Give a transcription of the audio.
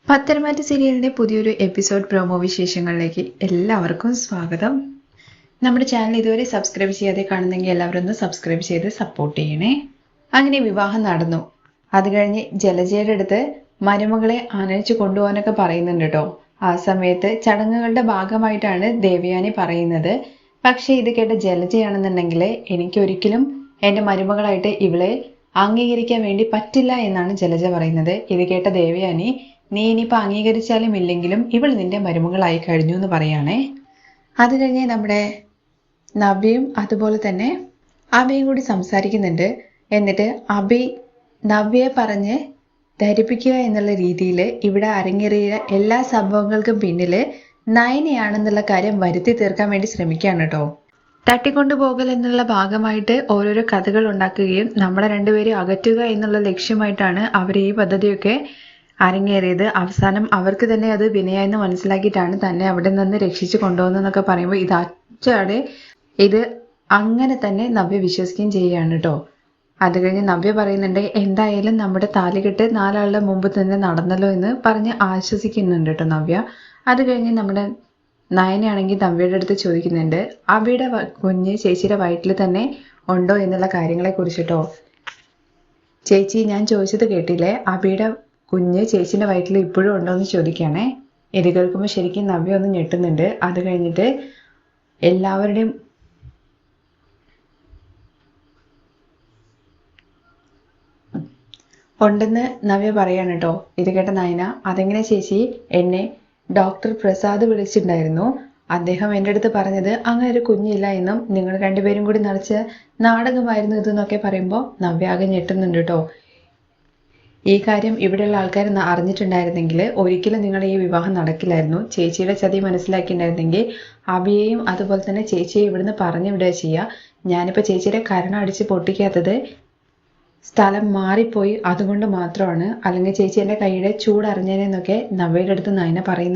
പത്തരമാറ്റ് സീരിയലിന്റെ പുതിയൊരു episode promo വിശേഷങ്ങളിലേക്ക് എല്ലാവർക്കും സ്വാഗതം. നമ്മുടെ ചാനൽ ഇതുവരെ സബ്സ്ക്രൈബ് ചെയ്യാതെ കാണുന്നെങ്കിൽ എല്ലാവരും ഒന്ന് സബ്സ്ക്രൈബ് ചെയ്ത് സപ്പോർട്ട് ചെയ്യണേ. അങ്ങനെ വിവാഹം നടന്നു. അത് കഴിഞ്ഞ് ജലജയുടെ അടുത്ത് മരുമകളെ ആനയിച്ചു കൊണ്ടുപോകാനൊക്കെ പറയുന്നുണ്ട് കേട്ടോ. ആ സമയത്ത് ചടങ്ങുകളുടെ ഭാഗമായിട്ടാണ് ദേവയാനി പറയുന്നത്. പക്ഷെ ഇത് കേട്ട ജലജയാണെന്നുണ്ടെങ്കിൽ എനിക്കൊരിക്കലും എൻ്റെ മരുമകളായിട്ട് ഇവളെ അംഗീകരിക്കാൻ വേണ്ടി പറ്റില്ല എന്നാണ് ജലജ പറയുന്നത്. ഇത് കേട്ട ദേവയാനി, നീ ഇനിയിപ്പോൾ അംഗീകരിച്ചാലും ഇല്ലെങ്കിലും ഇവൾ നിന്റെ മരുമകളായി കഴിഞ്ഞു എന്ന് പറയാണേ. അത് കഴിഞ്ഞ് നമ്മുടെ നവ്യയും അതുപോലെ തന്നെ അബിയും കൂടി സംസാരിക്കുന്നുണ്ട്. എന്നിട്ട് അബി നവ്യയെ പറഞ്ഞ് ധരിപ്പിക്കുക എന്നുള്ള രീതിയിൽ ഇവിടെ അരങ്ങേറിയ എല്ലാ സംഭവങ്ങൾക്കും പിന്നിൽ നയനയാണെന്നുള്ള കാര്യം വരുത്തി തീർക്കാൻ വേണ്ടി ശ്രമിക്കുകയാണ് കേട്ടോ. തട്ടിക്കൊണ്ടുപോകൽ എന്നുള്ള ഭാഗമായിട്ട് ഓരോരോ കഥകൾ ഉണ്ടാക്കുകയും നമ്മളെ രണ്ടുപേരും അകറ്റുക എന്നുള്ള ലക്ഷ്യമായിട്ടാണ് അവർ ഈ പദ്ധതിയൊക്കെ അരങ്ങേറിയത്. അവസാനം അവർക്ക് തന്നെ അത് വിനയായെന്ന് മനസ്സിലാക്കിയിട്ടാണ് തന്നെ അവിടെ നിന്ന് രക്ഷിച്ചു കൊണ്ടുപോകുന്നതെന്നൊക്കെ പറയുമ്പോൾ ഇത് അങ്ങനെ തന്നെ നവ്യ വിശ്വസിക്കുകയും ചെയ്യുകയാണ് കേട്ടോ. അത് കഴിഞ്ഞ് നവ്യ പറയുന്നുണ്ട്, എന്തായാലും നമ്മുടെ താലികെട്ട് 4 ആളുടെ മുമ്പ് തന്നെ നടന്നല്ലോ എന്ന് പറഞ്ഞ് ആശ്വസിക്കുന്നുണ്ട് കേട്ടോ നവ്യ. അത് കഴിഞ്ഞ് നമ്മുടെ നയനയാണെങ്കിൽ നവ്യയുടെ അടുത്ത് ചോദിക്കുന്നുണ്ട്, അബിയുടെ കുഞ്ഞ് ചേച്ചിയുടെ വയറ്റിൽ തന്നെ ഉണ്ടോ എന്നുള്ള കാര്യങ്ങളെ കുറിച്ചിട്ടോ. ചേച്ചി, ഞാൻ ചോദിച്ചത് കേട്ടില്ലേ, അബിയുടെ കുഞ്ഞ് ചേച്ചിൻ്റെ വയറ്റിൽ ഇപ്പോഴും ഉണ്ടോ എന്ന് ചോദിക്കുകയാണേ. ഇത് കേൾക്കുമ്പോൾ ശരിക്കും നവ്യ ഒന്ന് ഞെട്ടുന്നുണ്ട്. അത് കഴിഞ്ഞിട്ട് എല്ലാവരുടെയും ഉണ്ടെന്ന് നവ്യ പറയാണ് കേട്ടോ. ഇത് കേട്ട നയന, അതെങ്ങനെ ചേച്ചി, എന്നെ ഡോക്ടർ പ്രസാദ് വിളിച്ചിട്ടുണ്ടായിരുന്നു. അദ്ദേഹം എൻ്റെ അടുത്ത് പറഞ്ഞത് അങ്ങനെ ഒരു കുഞ്ഞില്ല എന്നും നിങ്ങൾ രണ്ടുപേരും കൂടി നടിച്ച നാടകമായിരുന്നു ഇതെന്നൊക്കെ പറയുമ്പോൾ നവ്യ ആകെ ഞെട്ടുന്നുണ്ട് കേട്ടോ. ഈ കാര്യം ഇവിടെയുള്ള ആൾക്കാർ അറിഞ്ഞിട്ടുണ്ടായിരുന്നെങ്കിൽ ഒരിക്കലും നിങ്ങൾ ഈ വിവാഹം നടക്കില്ലായിരുന്നു. ചേച്ചിയുടെ ചതി മനസ്സിലാക്കിയിട്ടുണ്ടായിരുന്നെങ്കിൽ അബിയെയും അതുപോലെ തന്നെ ചേച്ചിയെ ഇവിടുന്ന് പറഞ്ഞു വിടുക ചെയ്യുക. ഞാനിപ്പോൾ ചേച്ചിയുടെ കരണം അടിച്ച് പൊട്ടിക്കാത്തത് സ്ഥലം മാറിപ്പോയി അതുകൊണ്ട് മാത്രമാണ്, അല്ലെങ്കിൽ ചേച്ചി എൻ്റെ കൈയുടെ ചൂടറിഞ്ഞേനെന്നൊക്കെ നവ്യയുടെ അടുത്ത് നയന പറയുന്നുണ്ട്.